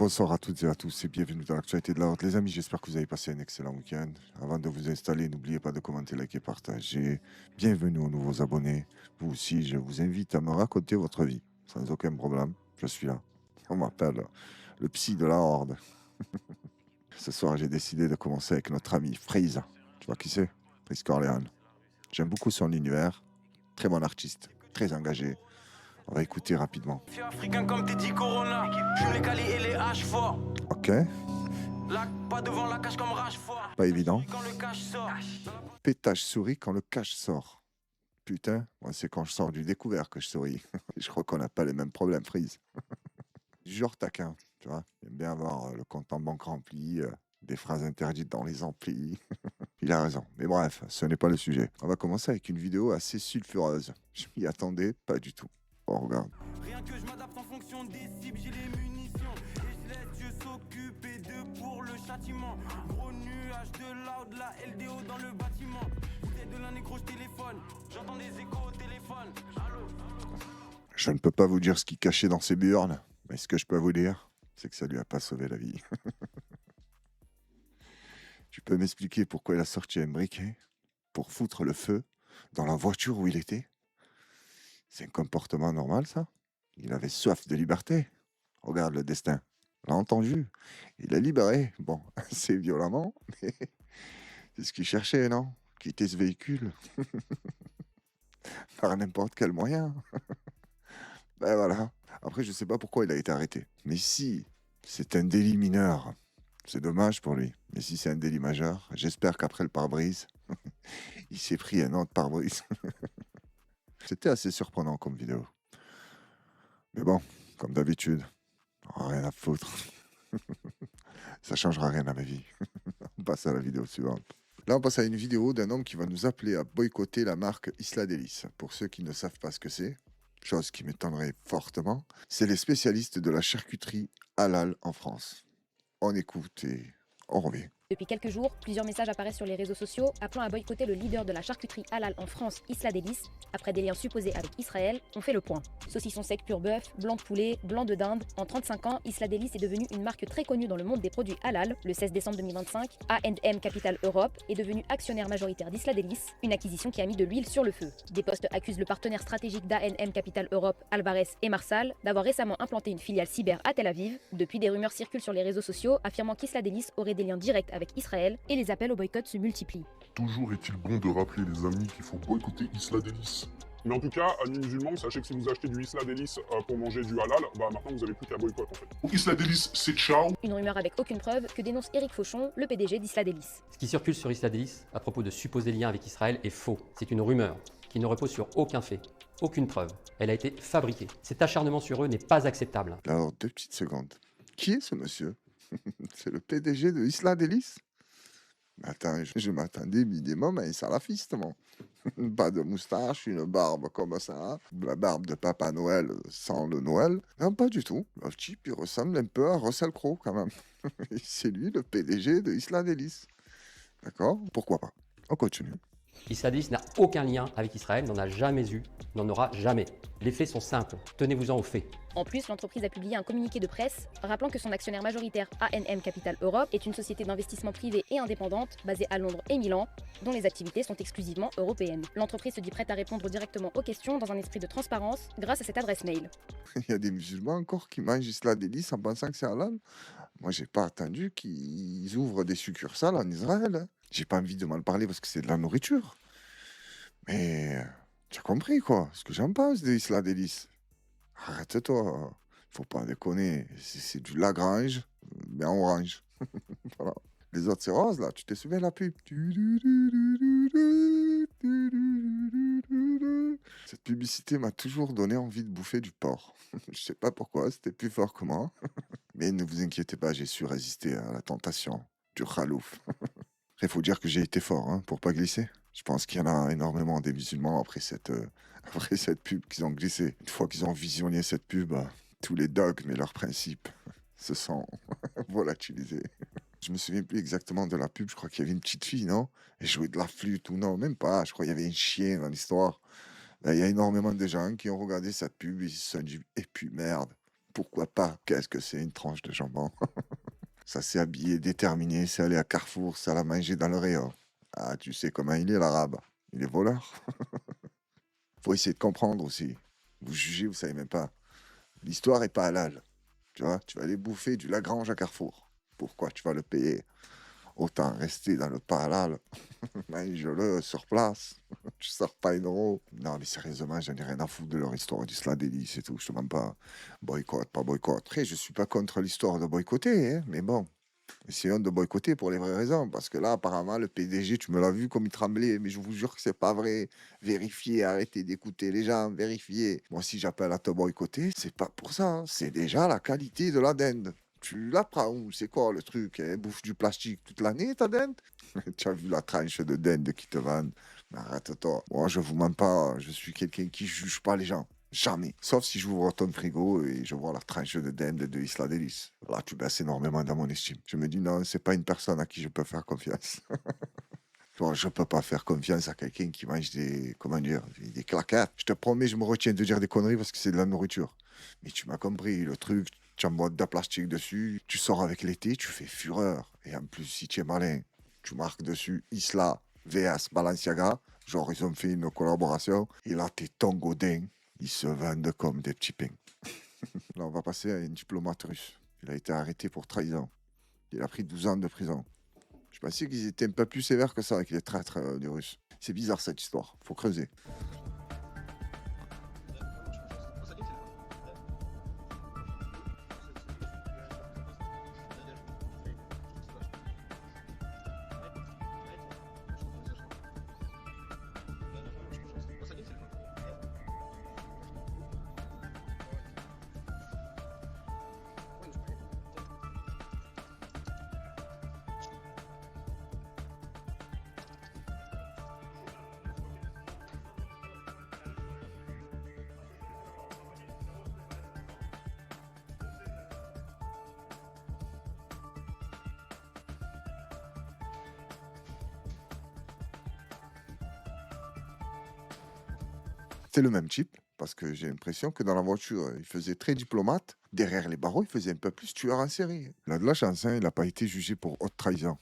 Bonsoir à toutes et à tous et bienvenue dans l'actualité de la Horte. Les amis, j'espère que vous avez passé un excellent week-end. Avant de vous installer, n'oubliez pas de commenter, liker, partager. Bienvenue aux nouveaux abonnés. Vous aussi, je vous invite à me raconter votre vie. Sans aucun problème, je suis là. On m'appelle le psy de la Horde. Ce soir, j'ai décidé de commencer avec notre ami Freeze. Tu vois qui c'est? Freeze Corleone. J'aime beaucoup son univers. Très bon artiste, très engagé. On va écouter rapidement. Je suis africain comme Teddy Corona. Je les Cali et les H fort. Ok, Là, pas devant la cage comme Rashford. pas évident. Quand le cash sort. Pétage souris quand le cash sort. Putain, moi c'est quand je sors du découvert que je souris. Je crois qu'on n'a pas les mêmes problèmes, Freeze. Du genre taquin, tu vois. J'aime bien avoir le compte en banque rempli, des phrases interdites dans les amplis. Il a raison. Mais bref, ce n'est pas le sujet. On va commencer avec une vidéo assez sulfureuse. Je m'y attendais pas du tout. On regarde. Rien que je m'adapte en fonction des cibles, j'ai les munitions. Et je laisse Dieu s'occuper d'eux pour le châtiment. Gros nuage de loud, la LDO dans le bâtiment. Vous êtes de l'un négro, je téléphone. J'entends des échos au téléphone. Allô? Je ne peux pas vous dire ce qu'il cachait dans ses burnes, mais ce que je peux vous dire, c'est que ça lui a pas sauvé la vie. Tu peux m'expliquer pourquoi il a sorti un briquet pour foutre le feu dans la voiture où il était? C'est un comportement normal, ça? Il avait soif de liberté. Regarde le destin. L'a entendu. Il a libéré. Bon, assez violemment, mais c'est ce qu'il cherchait, non? Quitter ce véhicule par n'importe quel moyen. Ben voilà. Après, je sais pas pourquoi il a été arrêté. Mais si c'est un délit mineur, c'est dommage pour lui. Mais si c'est un délit majeur, j'espère qu'après le pare-brise, il s'est pris un autre pare-brise. C'était assez surprenant comme vidéo. Mais bon, comme d'habitude, rien à foutre. Ça changera rien à ma vie. On passe à la vidéo suivante. Là, on passe à une vidéo d'un homme qui va nous appeler à boycotter la marque Isla Delis. Pour ceux qui ne savent pas ce que c'est, chose qui m'étonnerait fortement, c'est les spécialistes de la charcuterie halal en France. On écoute et on revient. Depuis quelques jours, plusieurs messages apparaissent sur les réseaux sociaux appelant à boycotter le leader de la charcuterie halal en France, Isla Delis, après des liens supposés avec Israël. On fait le point. Saucisson sec pur bœuf, blanc de poulet, blanc de dinde. En 35 ans, Isla Delis est devenue une marque très connue dans le monde des produits halal. Le 16 décembre 2025, A&M Capital Europe est devenu actionnaire majoritaire d'Isla Delis, une acquisition qui a mis de l'huile sur le feu. Des postes accusent le partenaire stratégique d'A&M Capital Europe, Alvarez et Marsal, d'avoir récemment implanté une filiale cyber à Tel Aviv. Depuis, des rumeurs circulent sur les réseaux sociaux affirmant qu'Isla Delis aurait des liens directs avec Israël et les appels au boycott se multiplient. Toujours est-il bon de rappeler, les amis, qu'il faut boycotter Isla Delis. Mais en tout cas, amis musulmans, sachez que si vous achetez du Isla Delis pour manger du halal, bah maintenant vous avez plus qu'à boycott en fait. Donc Isla Delis, c'est ciao. Une rumeur avec aucune preuve que dénonce Éric Fauchon, le PDG d'Isla Delis. Ce qui circule sur Isla Delis à propos de supposés liens avec Israël est faux. C'est une rumeur qui ne repose sur aucun fait, aucune preuve. Elle a été fabriquée. Cet acharnement sur eux n'est pas acceptable. Alors, 2 petites secondes. Qui est ce monsieur? C'est le PDG de Isla Delis? Attends, je m'attendais minimum à un salafiste, moi. Pas de moustache, une barbe comme ça, la barbe de Papa Noël sans le Noël. Non, pas du tout. Le type, il ressemble un peu à Russell Crowe, quand même. C'est lui, le PDG de Isla Delis. D'accord? Pourquoi pas? On continue. Isla Delis n'a aucun lien avec Israël, n'en a jamais eu, n'en aura jamais. Les faits sont simples, tenez-vous-en aux faits. En plus, l'entreprise a publié un communiqué de presse rappelant que son actionnaire majoritaire A&M Capital Europe est une société d'investissement privée et indépendante basée à Londres et Milan, dont les activités sont exclusivement européennes. L'entreprise se dit prête à répondre directement aux questions dans un esprit de transparence grâce à cette adresse mail. Il y a des musulmans encore qui mangent Isla Delis en pensant que c'est halal. Moi, j'ai pas attendu qu'ils ouvrent des succursales en Israël, hein. J'ai pas envie de mal parler parce que c'est de la nourriture. Mais tu as compris, quoi, ce que j'en pense de Isla Delis. Arrête-toi, faut pas déconner. C'est du Lagrange, mais en orange. Voilà. Les autres, c'est rose, là. Tu te souviens de la pub? Cette publicité m'a toujours donné envie de bouffer du porc. Je sais pas pourquoi, c'était plus fort que moi. Mais ne vous inquiétez pas, j'ai su résister à la tentation du khalouf. Il faut dire que j'ai été fort, hein, pour pas glisser. Je pense qu'il y en a énormément des musulmans après cette pub qu'ils ont glissé. Une fois qu'ils ont visionné cette pub, tous les dogmes et leurs principes se sont volatilisés. Je me souviens plus exactement de la pub, je crois qu'il y avait une petite fille, non? Elle jouait de la flûte ou non, même pas, je crois qu'il y avait un chien dans l'histoire. Ben, il y a énormément de gens qui ont regardé cette pub et ils se sont dit, et puis merde, Pourquoi pas? Qu'est-ce que c'est une tranche de jambon? Ça s'est habillé déterminé, c'est allé à Carrefour, ça l'a mangé dans le rayon. Ah, tu sais comment il est, l'arabe. Il est voleur. Faut essayer de comprendre aussi. Vous jugez, vous savez même pas. L'histoire est pas halal. Tu vois, tu vas aller bouffer du Lagrange à Carrefour. Pourquoi tu vas le payer? Autant rester dans le pas halal. Mange-le sur place. Tu sors pas une euro. Non, mais sérieusement, j'en ai rien à foutre de leur histoire du Sladeli, c'est tout. Je te demande pas boycott, pas boycott. Après, je suis pas contre l'histoire de boycotter, hein, mais bon. Essayons de boycotter pour les vraies raisons. Parce que là, apparemment, le PDG, tu me l'as vu comme il tremblait. Mais je vous jure que c'est pas vrai. Vérifiez, arrêtez d'écouter les gens, vérifiez. Moi, si j'appelle à te boycotter, c'est pas pour ça, hein. C'est déjà la qualité de la dinde. Tu la prends où? C'est quoi le truc? Elle bouffe du plastique toute l'année, ta dinde? Tu as vu la tranche de dinde qui te vendent? Mais arrête-toi. Moi, je vous mens pas. Je suis quelqu'un qui juge pas les gens. Jamais. Sauf si j'ouvre ton frigo et je vois la tranche de dinde de Isla Delis. Là, tu baisses énormément dans mon estime. Je me dis, non, c'est pas une personne à qui je peux faire confiance. Toi, je peux pas faire confiance à quelqu'un qui mange des, comment dire, des claquettes. Je te promets, je me retiens de dire des conneries parce que c'est de la nourriture. Mais tu m'as compris, le truc, tu en bois de plastique dessus, tu sors avec l'été, tu fais fureur. Et en plus, si tu es malin, tu marques dessus Isla vs Balenciaga. Genre, ils ont fait une collaboration. Et là, tes tongodins, ils se vendent comme des petits pains. Là, on va passer à un diplomate russe. Il a été arrêté pour trahison. Il a pris 12 ans de prison. Je pensais qu'ils étaient un peu plus sévères que ça avec les traîtres des Russes. C'est bizarre cette histoire. Faut creuser. C'est le même type, parce que j'ai l'impression que dans la voiture, il faisait très diplomate. Derrière les barreaux, il faisait un peu plus tueur en série. Il a de la chance, hein, il n'a pas été jugé pour haute trahison.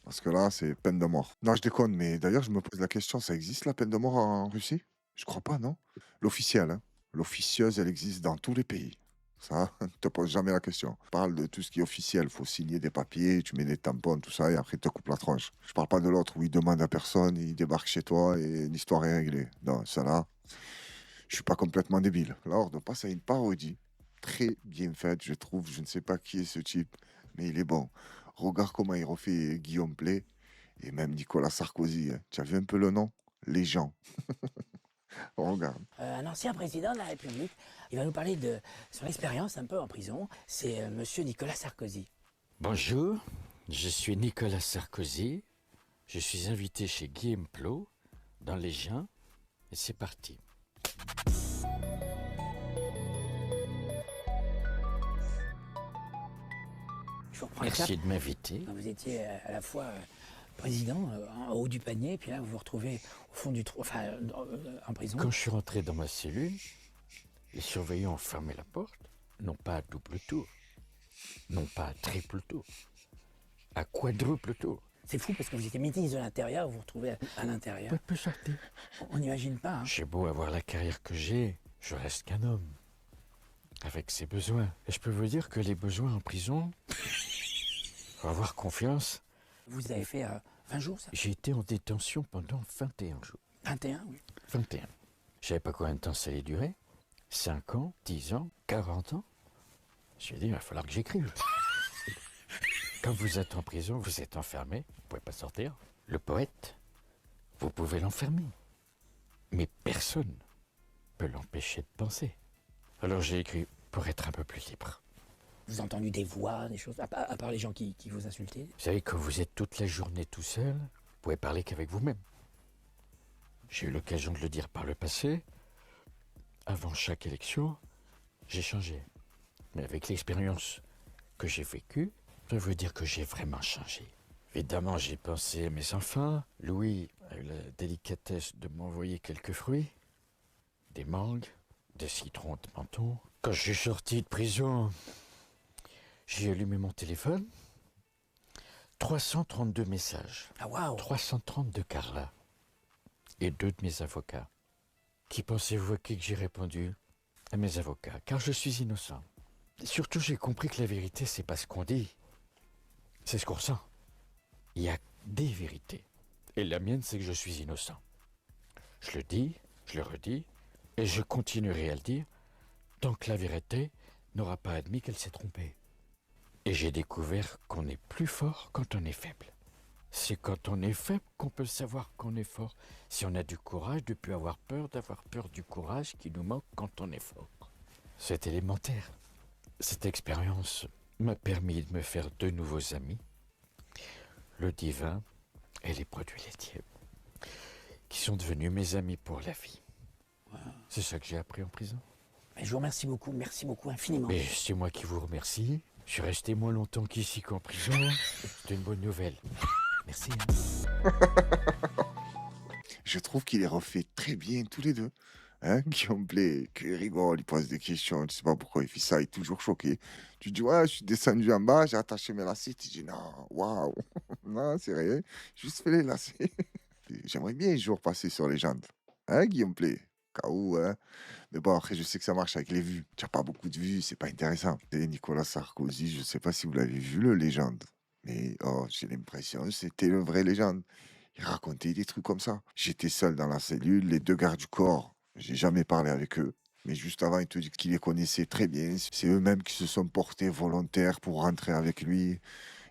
Parce que là, c'est peine de mort. Non, je déconne, mais d'ailleurs, je me pose la question, ça existe la peine de mort en Russie? Je crois pas, non? L'officielle, hein. L'officieuse, elle existe dans tous les pays. Ça, ne te pose jamais la question. Je parle de tout ce qui est officiel. Faut signer des papiers, tu mets des tampons, tout ça, et après, il te coupe la tronche. Je parle pas de l'autre où il demande à personne, il débarque chez toi et l'histoire est réglée. Non, ça là, je suis pas complètement débile. Là, on passe à une parodie très bien faite, je trouve. Je ne sais pas qui est ce type, mais il est bon. Regarde comment il refait Guillaume Play et même Nicolas Sarkozy, hein. Tu as vu un peu le nom? Les gens. On regarde. Un ancien président de la République. Il va nous parler de son expérience un peu en prison. C'est monsieur Nicolas Sarkozy. Bonjour, je suis Nicolas Sarkozy. Je suis invité chez Guillaume Plot, dans Les Gens, et c'est parti. Je vous reprends Merci de m'inviter. Vous étiez à la fois président en haut du panier, puis là vous vous retrouvez au fond du trou, en prison. Quand je suis rentré dans ma cellule, les surveillants ont fermé la porte, non pas à double tour, non pas à triple tour, à quadruple tour. C'est fou parce que vous étiez ministre de l'Intérieur, vous vous retrouvez à l'intérieur. Pas de sortir. On n'imagine pas. Hein. J'ai beau avoir la carrière que j'ai, je reste qu'un homme, avec ses besoins. Et je peux vous dire que les besoins en prison, faut avoir confiance. Vous avez fait 20 jours, ça? J'ai été en détention pendant 21 jours. 21, oui. 21. Je savais pas combien de temps ça allait durer. 5 ans, 10 ans, 40 ans. J'ai dit, il va falloir que j'écrive. Quand vous êtes en prison, vous êtes enfermé, vous ne pouvez pas sortir. Le poète, vous pouvez l'enfermer. Mais personne ne peut l'empêcher de penser. Alors j'ai écrit pour être un peu plus libre. Vous avez entendu des voix, des choses, à part les gens qui vous insultaient? Vous savez, quand vous êtes toute la journée tout seul, vous pouvez parler qu'avec vous-même. J'ai eu l'occasion de le dire par le passé. Avant chaque élection, j'ai changé. Mais avec l'expérience que j'ai vécue, ça veut dire que j'ai vraiment changé. Évidemment, j'ai pensé à mes enfants. Louis a eu la délicatesse de m'envoyer quelques fruits. Des mangues, des citrons de menton, Quand je suis sorti de prison, j'ai allumé mon téléphone. 332 messages. Ah waouh. 330 de Carla. Et 2 de mes avocats. Qui pensez-vous à qui que j'ai répondu? À mes avocats, car je suis innocent. Et surtout, j'ai compris que la vérité, c'est pas ce qu'on dit. C'est ce qu'on ressent. Il y a des vérités. Et la mienne, c'est que je suis innocent. Je le dis, je le redis, et je continuerai à le dire, tant que la vérité n'aura pas admis qu'elle s'est trompée. Et j'ai découvert qu'on est plus fort quand on est faible. C'est quand on est faible qu'on peut savoir qu'on est fort. Si on a du courage, de ne plus avoir peur, d'avoir peur du courage qui nous manque quand on est fort. C'est élémentaire. Cette expérience m'a permis de me faire 2 nouveaux amis, le divin et les produits laitiers, qui sont devenus mes amis pour la vie. C'est ça que j'ai appris en prison. Mais je vous remercie beaucoup infiniment. Mais c'est moi qui vous remercie. Je suis resté moins longtemps qu'ici qu'en prison. C'est une bonne nouvelle. Merci. Je trouve qu'il les refait très bien tous les deux. Hein, Guillaume Play, qu'il rigole, il pose des questions, tu sais pas pourquoi il fait ça, il est toujours choqué. Tu dis, ouais, je suis descendu en bas, j'ai attaché mes lacets. Tu dis, non, waouh, non, c'est rien, juste fais les lacets. J'aimerais bien un jour passer sur les jantes. Hein, Guillaume Play? Cas où, hein. Mais bon, après, je sais que ça marche avec les vues. Tu n'as pas beaucoup de vues, c'est pas intéressant. Et Nicolas Sarkozy, je sais pas si vous l'avez vu, le légende. Mais oh, j'ai l'impression que c'était le vrai légende. Il racontait des trucs comme ça. J'étais seul dans la cellule, les 2 gardes du corps, j'ai jamais parlé avec eux. Mais juste avant, il te dit qu'il les connaissait très bien. C'est eux-mêmes qui se sont portés volontaires pour rentrer avec lui.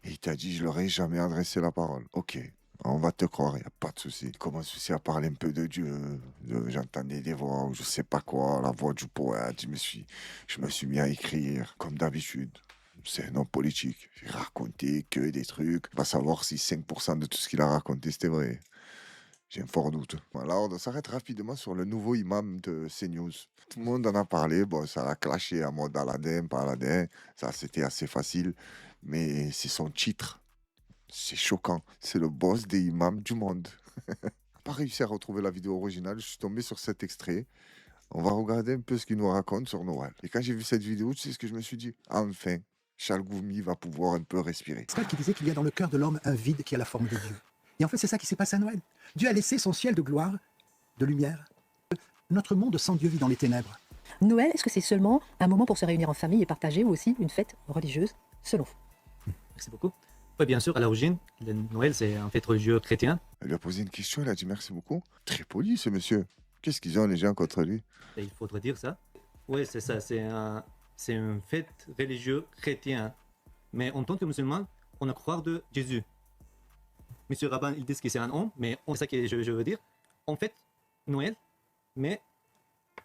Et il t'a dit, je leur ai jamais adressé la parole. Ok, on va te croire, il n'y a pas de souci. Il commence aussi à parler un peu de Dieu. J'entendais des voix, ou je sais pas quoi, la voix du poète. Je me suis mis à écrire, comme d'habitude. C'est un homme politique. Il racontait que des trucs. On va savoir si 5% de tout ce qu'il a raconté, c'était vrai. J'ai un fort doute. Voilà, on s'arrête rapidement sur le nouveau imam de CNews. Tout le monde en a parlé. Bon, ça a clashé à mode Aladin, pas Aladin. Ça, c'était assez facile. Mais c'est son titre. C'est choquant. C'est le boss des imams du monde. Pas réussi à retrouver la vidéo originale. Je suis tombé sur cet extrait. On va regarder un peu ce qu'il nous raconte sur Noël. Et quand j'ai vu cette vidéo, tu sais ce que je me suis dit? Enfin, Chalgoumi va pouvoir un peu respirer. Pascal qui disait qu'il y a dans le cœur de l'homme un vide qui a la forme de Dieu. Et en fait, c'est ça qui s'est passé à Noël. Dieu a laissé son ciel de gloire, de lumière. Notre monde sans Dieu vit dans les ténèbres. Noël, est-ce que c'est seulement un moment pour se réunir en famille et partager, ou aussi une fête religieuse, selon vous? Merci beaucoup. Oui, bien sûr, à l'origine, le Noël, c'est un fête religieux chrétien. Elle lui a posé une question, elle a dit merci beaucoup. Très poli, ce monsieur. Qu'est-ce qu'ils ont, les gens, contre lui? Et il faudrait dire ça. Oui, c'est ça, c'est une fête religieuse chrétienne. Mais en tant que musulman, on a croire de Jésus. Monsieur Raban, ils disent que c'est un homme, mais c'est ça que je veux dire. En fait, Noël, mais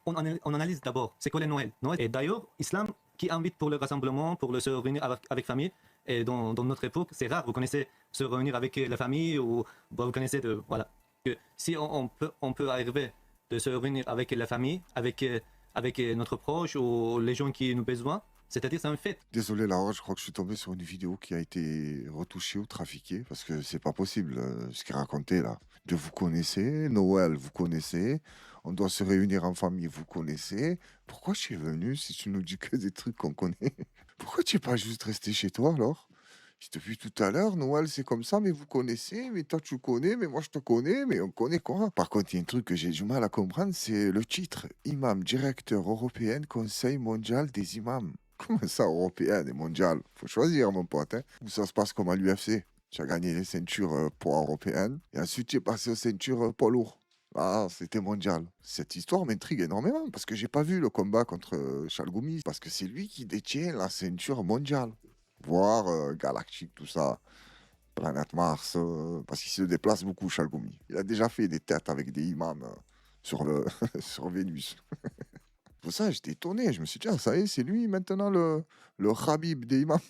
on analyse d'abord, c'est quoi le Noël? Et d'ailleurs, l'islam qui invite pour le rassemblement, pour le se réunir avec famille, et dans notre époque, c'est rare, vous connaissez se réunir avec la famille, ou vous connaissez voilà. Que si on peut arriver de se réunir avec la famille, avec notre proche, ou les gens qui nous ont besoin, c'est-à-dire c'est un fait. Désolé Laura, je crois que je suis tombé sur une vidéo qui a été retouchée ou trafiquée, parce que c'est pas possible ce qu'il racontait là. De vous connaissez, Noël vous connaissez, on doit se réunir en famille, vous connaissez. Pourquoi tu es venu si tu nous dis que des trucs qu'on connaît? Pourquoi tu n'es pas juste resté chez toi alors? Depuis tout à l'heure, Noël c'est comme ça, mais vous connaissez, mais toi tu connais, mais moi je te connais, mais on connaît quoi? Par contre, il y a un truc que j'ai du mal à comprendre, c'est le titre. Imam, directeur européen, Conseil mondial des imams. Comment ça, européen et mondial? Faut choisir, mon pote. Hein? Ou ça se passe comme à l'UFC. Tu as gagné les ceintures poids européennes, et ensuite tu es passé aux ceintures poids lourd. Ah, c'était mondial. Cette histoire m'intrigue énormément, parce que j'ai pas vu le combat contre Chalgoumi, parce que c'est lui qui détient la ceinture mondiale. Voire galactique, tout ça. Planète Mars, parce qu'il se déplace beaucoup, Chalgoumi. Il a déjà fait des têtes avec des imams sur Vénus. Pour ça, j'étais étonné. Je me suis dit, ah, ça y est, c'est lui maintenant le Khabib des imams.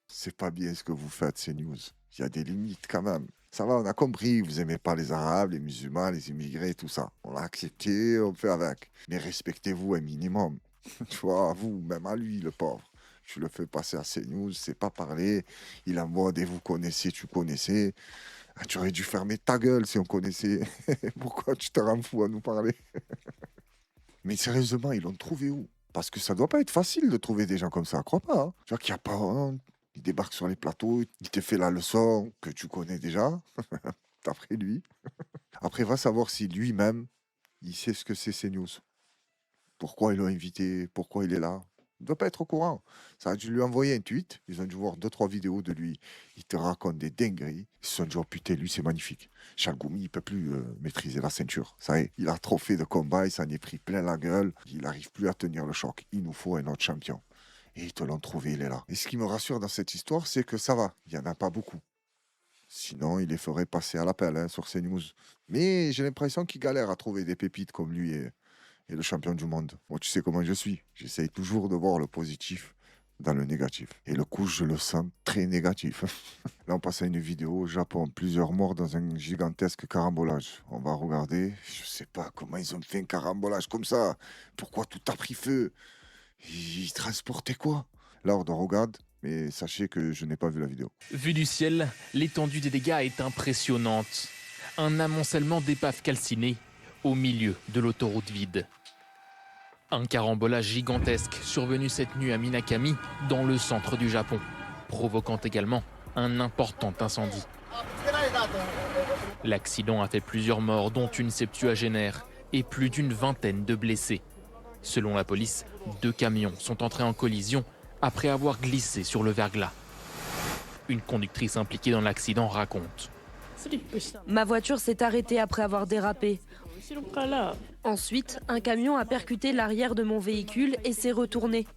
C'est pas bien ce que vous faites, ces news. Il y a des limites quand même. Ça va, on a compris, vous aimez pas les Arabes, les musulmans, les immigrés, tout ça. On l'a accepté, on fait avec. Mais respectez-vous un minimum. Tu vois, vous, même à lui, le pauvre. Tu le fais passer à CNews, c'est pas parler. Il a mode et vous connaissez, tu connaissais. Ah, tu aurais dû fermer ta gueule si on connaissait. Pourquoi tu te rends fou à nous parler? Mais sérieusement, ils l'ont trouvé où? Parce que ça doit pas être facile de trouver des gens comme ça, crois pas. Hein. Tu vois qu'il n'y a pas honte. Il débarque sur les plateaux, il te fait la leçon que tu connais déjà, d'après lui. Après, va savoir si lui-même, il sait ce que c'est CNews. Pourquoi ils l'ont invité, pourquoi il est là. Il ne doit pas être au courant. Ça a dû lui envoyer un tweet. Ils ont dû voir 2-3 vidéos de lui. Il te raconte des dingueries. Ils se sont dit, oh putain, lui, c'est magnifique. Chalgoumi, il ne peut plus maîtriser la ceinture. Ça y est, il a trop fait de combat, il s'en est pris plein la gueule. Il n'arrive plus à tenir le choc. Il nous faut un autre champion. Et ils te l'ont trouvé, il est là. Et ce qui me rassure dans cette histoire, c'est que ça va. Il n'y en a pas beaucoup. Sinon, il les ferait passer à l'appel hein, sur CNews. Mais j'ai l'impression qu'il galère à trouver des pépites comme lui et le champion du monde. Moi, tu sais comment je suis. J'essaye toujours de voir le positif dans le négatif. Et le coup, je le sens très négatif. Là, on passe à une vidéo au Japon. Plusieurs morts dans un gigantesque carambolage. On va regarder. Je sais pas comment ils ont fait un carambolage comme ça. Pourquoi tout a pris feu? Ils transportaient quoi? Là, on regarde. Mais sachez que je n'ai pas vu la vidéo. Vue du ciel, l'étendue des dégâts est impressionnante. Un amoncellement d'épaves calcinées au milieu de l'autoroute vide. Un carambolage gigantesque survenu cette nuit à Minakami, dans le centre du Japon, provoquant également un important incendie. L'accident a fait plusieurs morts, dont une septuagénaire, et plus d'une vingtaine de blessés. Selon la police, 2 camions sont entrés en collision après avoir glissé sur le verglas. Une conductrice impliquée dans l'accident raconte. Ma voiture s'est arrêtée après avoir dérapé. Ensuite, un camion a percuté l'arrière de mon véhicule et s'est retourné.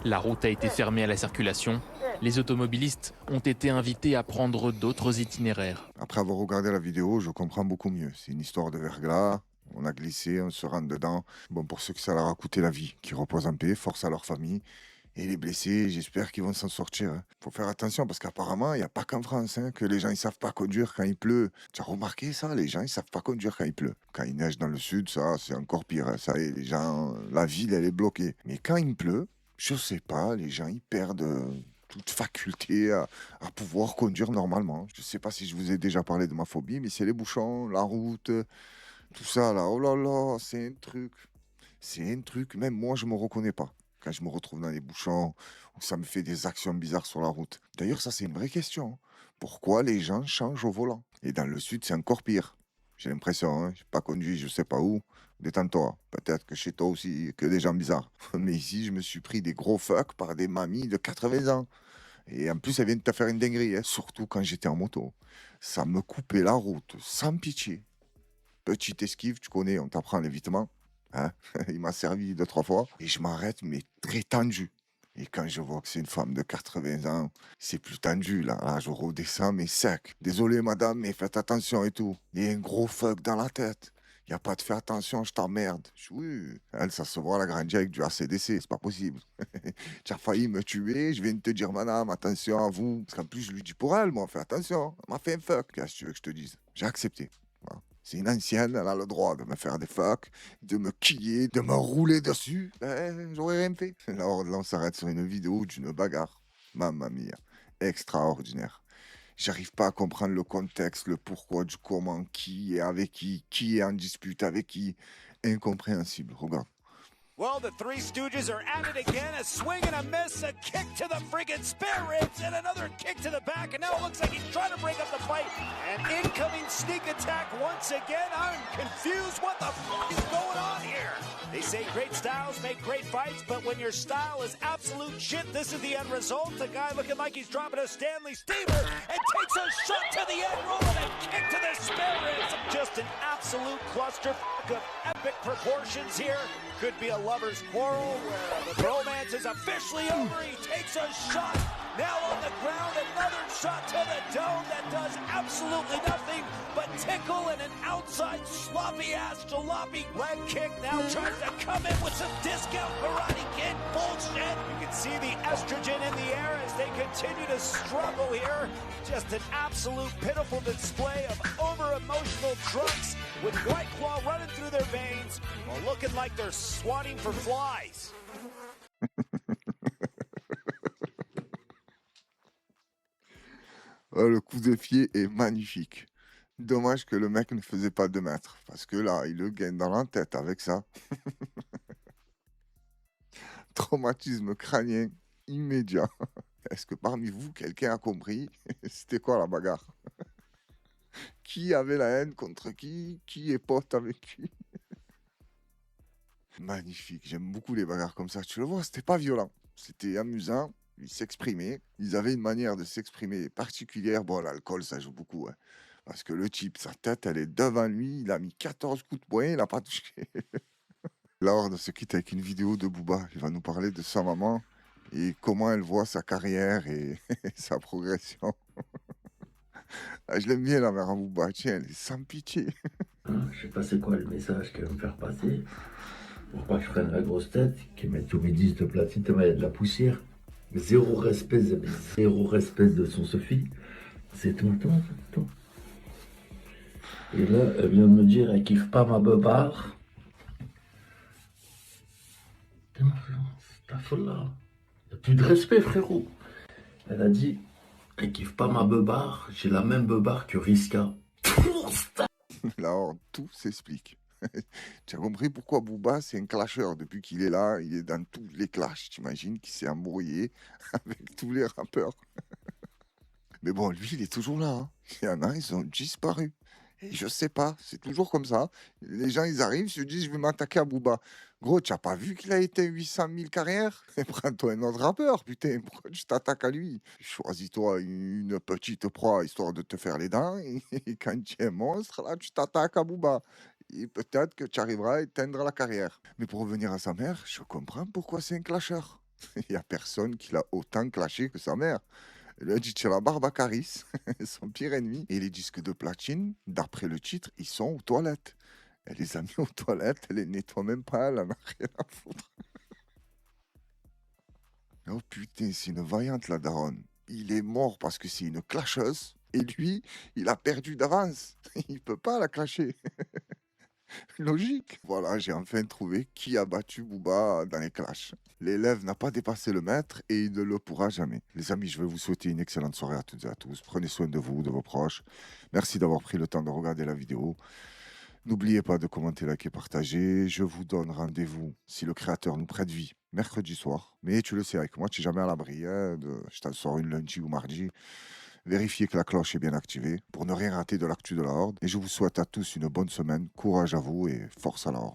La route a été fermée à la circulation. Les automobilistes ont été invités à prendre d'autres itinéraires. Après avoir regardé la vidéo, je comprends beaucoup mieux. C'est une histoire de verglas. On a glissé, on se rentre dedans. Bon, pour ceux que ça leur a coûté la vie, qui reposent en paix, force à leur famille. Et les blessés, j'espère qu'ils vont s'en sortir. Hein. Faut faire attention parce qu'apparemment, il n'y a pas qu'en France hein, que les gens ne savent pas conduire quand il pleut. Tu as remarqué ça? Les gens, ils savent pas conduire quand il pleut. Quand il neige dans le sud, ça, c'est encore pire. Hein. Ça y est, les gens, la ville, elle est bloquée. Mais quand il pleut, je sais pas, les gens, ils perdent toute faculté à pouvoir conduire normalement. Je sais pas si je vous ai déjà parlé de ma phobie, mais c'est les bouchons, la route, tout ça là. Oh là là, c'est un truc. C'est un truc, même moi, je me reconnais pas. Quand je me retrouve dans les bouchons, où ça me fait des actions bizarres sur la route. D'ailleurs, ça, c'est une vraie question. Pourquoi les gens changent au volant? Et dans le sud, c'est encore pire. J'ai l'impression, hein, je n'ai pas conduit, je sais pas où. Détends-toi. Peut-être que chez toi aussi, que des gens bizarres. Mais ici, je me suis pris des gros fucks par des mamies de 80 ans. Et en plus, elles viennent de te faire une dinguerie, hein, surtout quand j'étais en moto. Ça me coupait la route, sans pitié. Petite esquive, tu connais, on t'apprend l'évitement. Hein? Il m'a servi 2-3 fois et je m'arrête, mais très tendu. Et quand je vois que c'est une femme de 80 ans, c'est plus tendu. Là, je redescends, mais sec. Désolé, madame, mais faites attention et tout. Il y a un gros fuck dans la tête. Il n'y a pas de faire attention, je t'emmerde. Oui, elle, ça se voit, la grandie avec du ACDC, c'est pas possible. Tu as failli me tuer, je viens de te dire, madame, attention à vous. Parce qu'en plus, je lui dis pour elle, moi, fais attention. Elle m'a fait un fuck. Qu'est-ce que tu veux que je te dise? J'ai accepté. Voilà. C'est une ancienne, elle a le droit de me faire des fucks, de me quiller, de me rouler dessus. Ben, j'aurais rien fait. Alors là, on s'arrête sur une vidéo d'une bagarre. Mamma mia. Extraordinaire. J'arrive pas à comprendre le contexte, le pourquoi, du comment, qui est avec qui est en dispute avec qui. Incompréhensible. Regarde. Well, the Three Stooges are at it again. A swing and a miss, a kick to the friggin' spare ribs, and another kick to the back. And now it looks like he's trying to break up the fight. An incoming sneak attack once again. I'm confused. What the is going on here? They say great styles make great fights, but when your style is absolute shit, this is the end result. The guy looking like he's dropping a Stanley Steamer and takes a shot to the end, rolling a kick to the spare ribs. Just an absolute clusterfuck of epic proportions here. Could be a lover's quarrel where the romance is officially over. He takes a shot. Now on the ground, another shot to the dome that does absolutely nothing but tickle, and an outside sloppy-ass jalopy leg kick now tries to come in with some discount Karate Kid bullshit. You can see the estrogen in the air as they continue to struggle here. Just an absolute pitiful display of over-emotional drunks with White Claw running through their veins while looking like they're swatting for flies. Oh, le coup de pied est magnifique. Dommage que le mec ne faisait pas 2 mètres. Parce que là, il le gagne dans la tête avec ça. Traumatisme crânien immédiat. Est-ce que parmi vous, quelqu'un a compris c'était quoi la bagarre? Qui avait la haine contre qui? Qui est pote avec qui? Magnifique, j'aime beaucoup les bagarres comme ça. Tu le vois, c'était pas violent. C'était amusant, ils s'exprimaient. Ils avaient une manière de s'exprimer particulière. Bon, l'alcool, ça joue beaucoup, hein. Parce que le type, sa tête, elle est devant lui. Il a mis 14 coups de poing, il n'a pas touché. La Horde se quitte avec une vidéo de Booba. Il va nous parler de sa maman et comment elle voit sa carrière et sa progression. Ah, je l'aime bien, la mère à Booba. Tiens, elle est sans pitié. Je sais pas c'est quoi le message qu'elle veut me faire passer. Pour pas que je prenne la grosse tête, qu'ils mettent tous mes disques de platine, tellement il y a de la poussière. Zéro respect de son Sophie. C'est tout le temps. Et là, elle vient de me dire, elle kiffe pas ma beubare. C'est ta folle là. Y'a plus de respect, frérot. Elle a dit, elle kiffe pas ma beubare, j'ai la même beubare que Riska. La Horde, tout s'explique. Tu as compris pourquoi Booba, c'est un clasheur. Depuis qu'il est là, il est dans tous les clashs. T'imagines qu'il s'est embrouillé avec tous les rappeurs. Mais bon, lui, il est toujours là, hein. Il y en a, ils ont disparu. Et je sais pas, c'est toujours comme ça. Les gens, ils arrivent, se disent, je vais m'attaquer à Booba. Gros, tu n'as pas vu qu'il a été 800 000 carrières? Prends-toi un autre rappeur, putain. Pourquoi tu t'attaques à lui? Choisis-toi une petite proie, histoire de te faire les dents. Et quand tu es un monstre, là, tu t'attaques à Booba. Et peut-être que tu arriveras à éteindre la carrière. Mais pour revenir à sa mère, je comprends pourquoi c'est un clasheur. Il n'y a personne qui l'a autant clashé que sa mère. Elle lui a dit, tu as la barbe à Caris, son pire ennemi. Et les disques de platine, d'après le titre, ils sont aux toilettes. Elle les a mis aux toilettes, elle les nettoie même pas, elle en a rien à foutre. Oh putain, c'est une vaillante la daronne. Il est mort parce que c'est une clasheuse. Et lui, il a perdu d'avance. Il peut pas la clasher. Logique. Voilà, j'ai enfin trouvé qui a battu Booba dans les clashs. L'élève n'a pas dépassé le maître et il ne le pourra jamais. Les amis, je vais vous souhaiter une excellente soirée à toutes et à tous. Prenez soin de vous, de vos proches. Merci d'avoir pris le temps de regarder la vidéo. N'oubliez pas de commenter, liker, partager. Je vous donne rendez-vous, si le créateur nous prête vie, mercredi soir. Mais tu le sais, avec moi, tu n'es jamais à l'abri. Je t'en sors une lundi ou mardi. Vérifiez que la cloche est bien activée pour ne rien rater de l'actu de la Horde. Et je vous souhaite à tous une bonne semaine. Courage à vous et force à la Horde.